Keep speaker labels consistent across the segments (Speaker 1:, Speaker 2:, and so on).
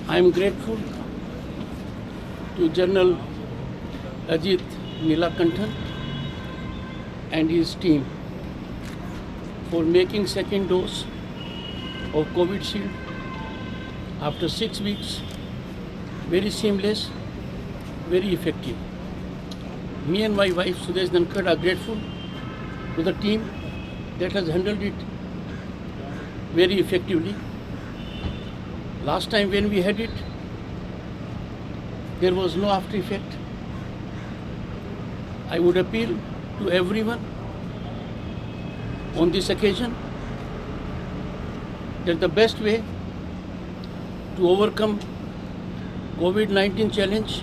Speaker 1: I am grateful to General Ajit Nilakanthan and his team for making second dose of COVID shield after 6 weeks. Very seamless, very effective. Me and my wife Sudesh Dhankad are grateful to the team that has handled it very effectively. Last time when we had it, there was no after effect. I would appeal to everyone on this occasion that the best way to overcome COVID-19 challenge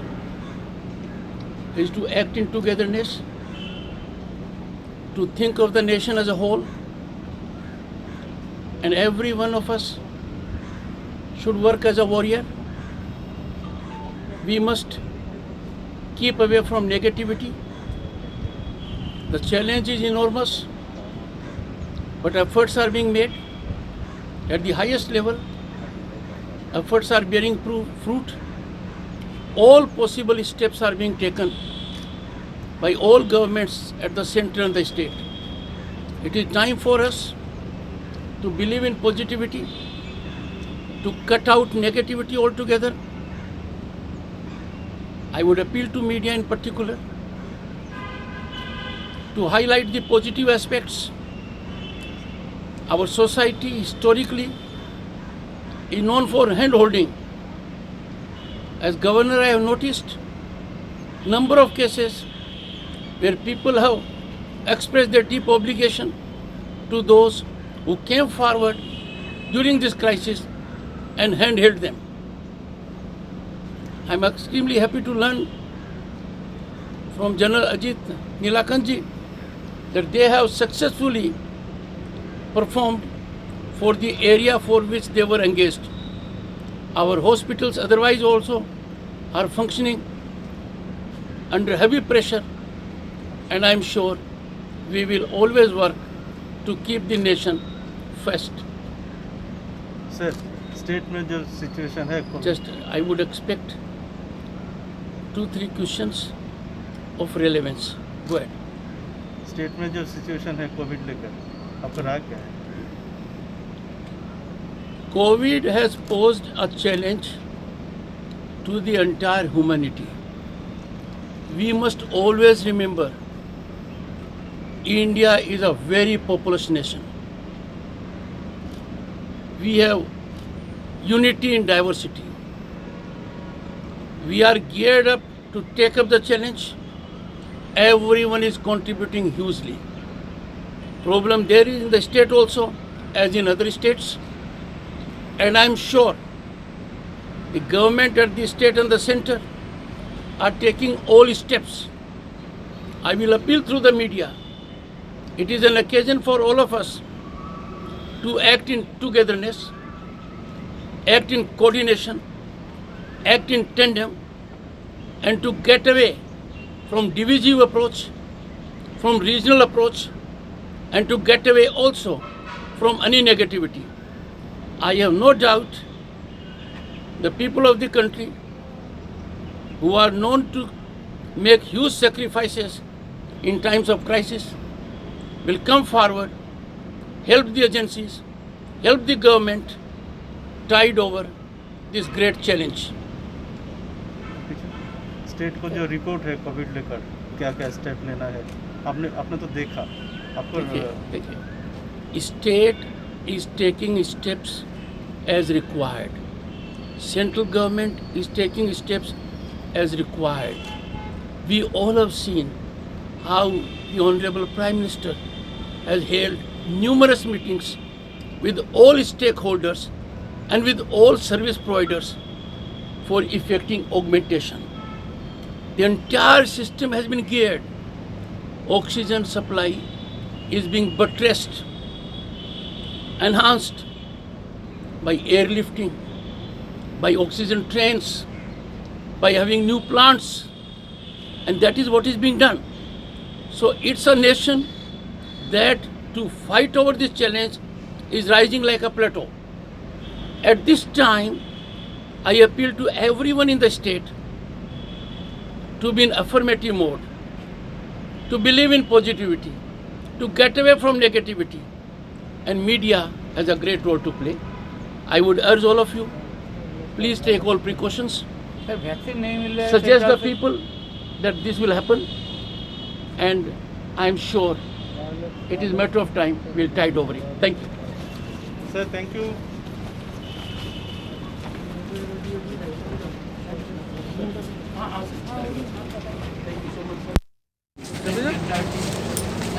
Speaker 1: is to act in togetherness, to think of the nation as a whole, and every one of us should work as a warrior. We must keep away from negativity. The challenge is enormous, but efforts are being made at the highest level. Efforts are bearing fruit. All possible steps are being taken by all governments at the center and the state. It is time for us to believe in positivity, to cut out negativity altogether. I would appeal to media in particular to highlight the positive aspects. Our society historically is known for hand-holding. As governor, I have noticed number of cases where people have expressed their deep obligation to those who came forward during this crisis and handheld them. I am extremely happy to learn from General Ajit Nilakantji that they have successfully performed for the area for which they were engaged. Our hospitals otherwise also are functioning under heavy pressure, and I am sure we will always work to keep the nation first.
Speaker 2: Sir state में जो situation है
Speaker 1: Just I would expect 2-3 questions of relevance. Go ahead.
Speaker 2: State में जो situation है Covid लेकर आपका राय क्या है?
Speaker 1: COVID has posed a challenge to the entire humanity. We must always remember India is a very populous nation. We have unity in diversity. We are geared up to take up the challenge. Everyone is contributing hugely. Problem there is in the state also, as in other states. And I am sure the government at the state and the center are taking all steps. I will appeal through the media. It is an occasion for all of us to act in togetherness, act in coordination, act in tandem, and to get away from divisive approach, from regional approach, and to get away also from any negativity. I have no doubt the people of the country who are known to make huge sacrifices in times of crisis will come forward, help the agencies, help the government tide over this great challenge.
Speaker 2: State को जो report है Covid लेकर क्या क्या step लेना है आपने तो देखा आपको
Speaker 1: देखिए state is taking steps as required. Central government is taking steps as required. We all have seen how the Honorable Prime Minister has held numerous meetings with all stakeholders and with all service providers for effecting augmentation. The entire system has been geared. Oxygen supply is being buttressed, enhanced by airlifting, by oxygen trains, by having new plants, and that is what is being done. So it's a nation that to fight over this challenge is rising like a plateau. At this time, I appeal to everyone in the state to be in affirmative mode, to believe in positivity, to get away from negativity, and media has a great role to play. I would urge all of you, please take all precautions,
Speaker 3: sir vaccine नहीं मिल रहा है
Speaker 1: suggest the
Speaker 3: सरकार से।
Speaker 1: people that this will happen, and I am sure it is a matter of time, we'll tide over it. Thank you.
Speaker 2: Sir thank you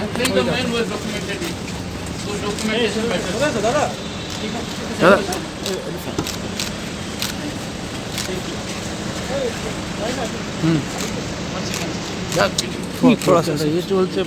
Speaker 1: I think the man was documented it. So documentation matters.
Speaker 3: थोड़ा सा ये चलते